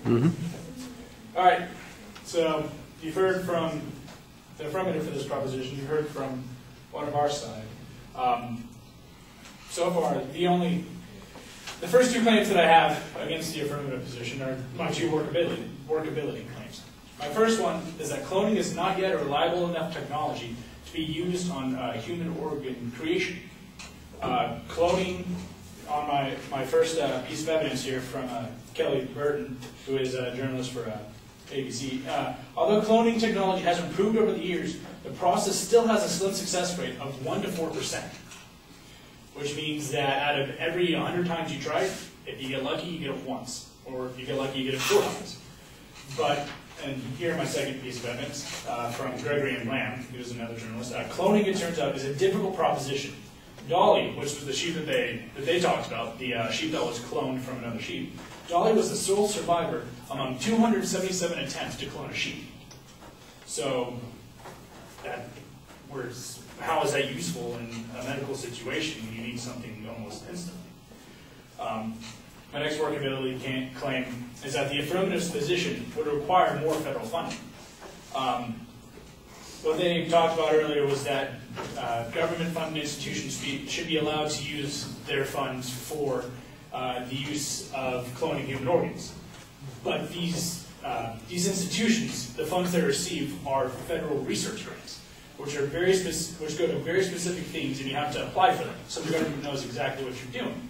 All right, so you've heard from the affirmative for this proposition. You've heard from one of our side. So far, the first two claims that I have against the affirmative position are my two workability claims. My first one is that cloning is not yet a reliable enough technology to be used on human organ creation. Cloning, on my first piece of evidence here from Kelly Burton, who is a journalist for ABC. Although cloning technology has improved over the years, the process still has a slim success rate of 1 to 4%, which means that out of every 100 times you try it, if you get lucky, you get it once, or if you get lucky, you get it 4 times. But, and here my second piece of evidence from Gregory and Lamb, who is another journalist. Cloning, it turns out, is a difficult proposition. Dolly, which was the sheep that they talked about, the sheep that was cloned from another sheep. Dolly was the sole survivor among 277 attempts to clone a sheep. So, how is that useful in a medical situation when you need something almost instantly? My next workability claim is that the affirmative's position would require more federal funding. What they talked about earlier was that government-funded institutions should be allowed to use their funds for the use of cloning human organs. But these institutions, the funds they receive are federal research grants, which go to very specific things, and you have to apply for them, so the government knows exactly what you're doing.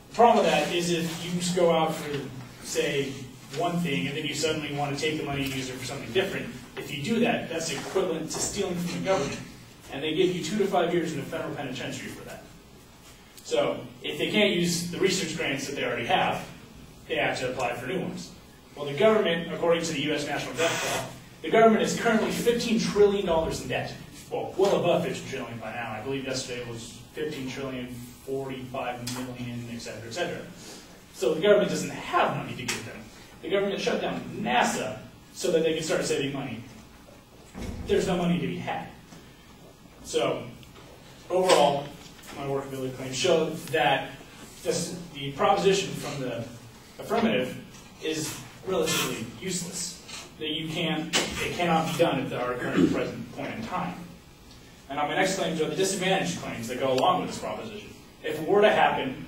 The problem with that is if you just go out for, say, one thing, and then you suddenly want to take the money and use it for something different, if you do that, that's equivalent to stealing from the government. And they give you 2 to 5 years in a federal penitentiary for that. So if they can't use the research grants that they already have, they have to apply for new ones. Well, the government, according to the U.S. National Debt Law, the government is currently $15 trillion in debt. Well above $15 trillion by now. I believe yesterday it was $15 trillion, 45 million, et cetera, et cetera. So the government doesn't have money to give them. The government shut down NASA so that they could start saving money. There's no money to be had. So, overall, my workability claims show that the proposition from the affirmative is relatively useless. That it cannot be done at our current present point in time. And on my next claims are the disadvantaged claims that go along with this proposition. If it were to happen,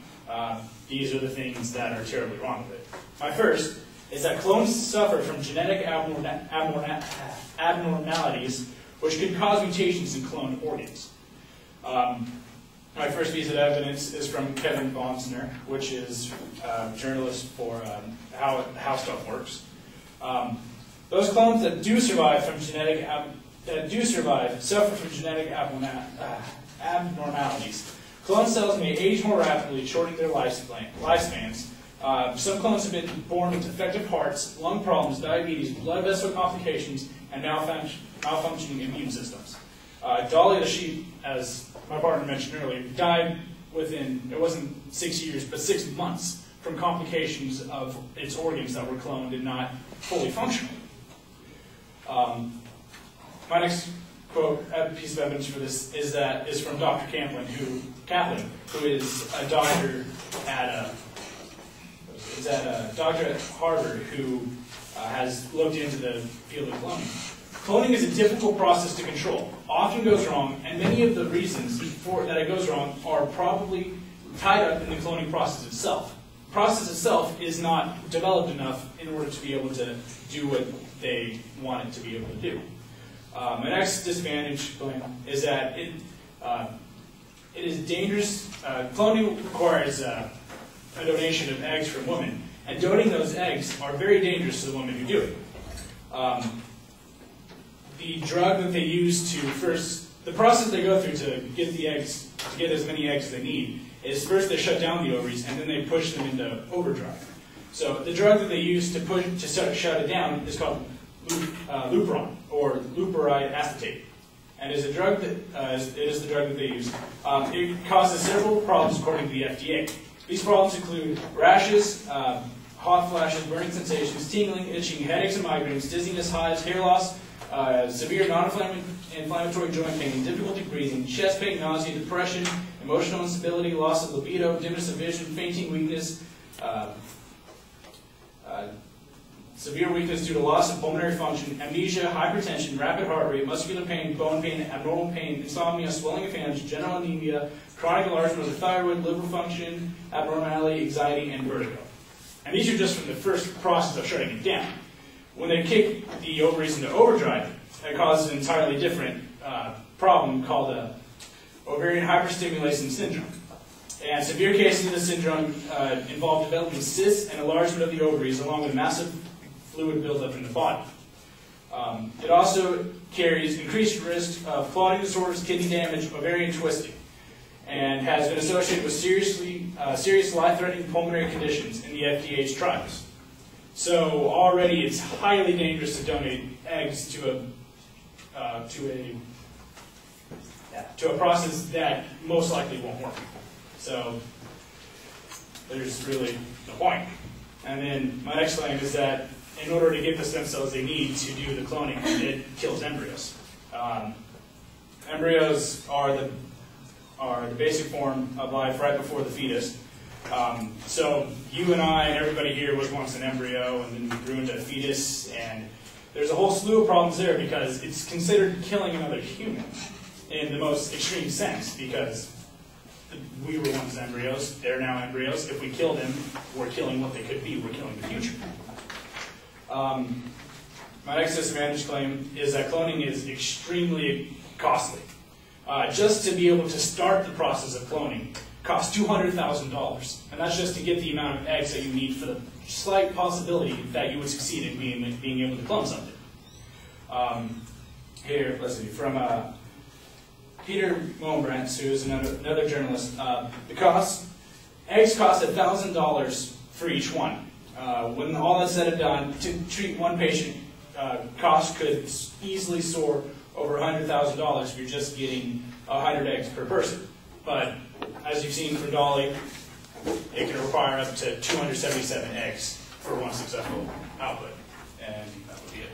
these are the things that are terribly wrong with it. My first is that clones suffer from genetic abnormalities which could cause mutations in cloned organs. My first piece of evidence is from Kevin Bonsner, which is a journalist for How Stuff Works. Those clones that do survive suffer from genetic abnormalities. Clone cells may age more rapidly, shortening their lifespans. Some clones have been born with defective hearts, lung problems, diabetes, blood vessel complications, and malfunctioning immune systems. Dolly the sheep, as my partner mentioned earlier, died within, it wasn't 6 years, but 6 months from complications of its organs that were cloned and not fully functional. My next quote, piece of evidence for this is from Dr. Kaplan, who is a doctor at Harvard, who has looked into the field of cloning. Cloning is a difficult process to control, often goes wrong, and many of the reasons that it goes wrong are probably tied up in the cloning process itself. The process itself is not developed enough in order to be able to do what they want it to be able to do. My next disadvantage claim is that it is dangerous. Cloning requires a donation of eggs from women, and donating those eggs are very dangerous to the women who do it. The drug that they use the process they go through to get the eggs, to get as many eggs as they need, is first they shut down the ovaries and then they push them into overdrive. So the drug that they use to shut it down is called Lupron, or lupuride acetate, and is the drug that they use. It causes several problems according to the FDA. These problems include rashes, hot flashes, burning sensations, tingling, itching, headaches and migraines, dizziness, hives, hair loss, severe non-inflammatory joint pain, difficulty breathing, chest pain, nausea, depression, emotional instability, loss of libido, dimness of vision, fainting, weakness, severe weakness due to loss of pulmonary function, amnesia, hypertension, rapid heart rate, muscular pain, bone pain, abnormal pain, insomnia, swelling of hands, general anemia, chronic enlargement of the thyroid, liver function, abnormality, anxiety, and vertigo. And these are just from the first process of shutting it down. When they kick the ovaries into overdrive, that causes an entirely different problem called ovarian hyperstimulation syndrome. And severe cases of this syndrome involve developing cysts and enlargement of the ovaries along with massive fluid buildup in the body. It also carries increased risk of clotting disorders, kidney damage, ovarian twisting, and has been associated with serious life-threatening pulmonary conditions in the FDA's trials. So already it's highly dangerous to donate eggs to a process that most likely won't work. So there's really no point. And then my next claim is that in order to get the stem cells they need to do the cloning, it kills embryos. Embryos are the basic form of life right before the fetus. So you and I and everybody here was once an embryo, and then we grew into a fetus, and there's a whole slew of problems there because it's considered killing another human in the most extreme sense, because we were once embryos, they're now embryos. If we kill them, we're killing what they could be, we're killing the future. My next disadvantage claim is that cloning is extremely costly. Just to be able to start the process of cloning costs $200,000, and that's just to get the amount of eggs that you need for the slight possibility that you would succeed in being able to clone something. Here, let's see, from Peter Moenbrantz, who is another journalist. Eggs cost $1,000 for each one. When all that's said and done, to treat one patient, cost could easily soar over $100,000 if you're just getting 100 eggs per person. But as you've seen from Dolly, it can require up to 277 eggs for one successful output. And that would be it.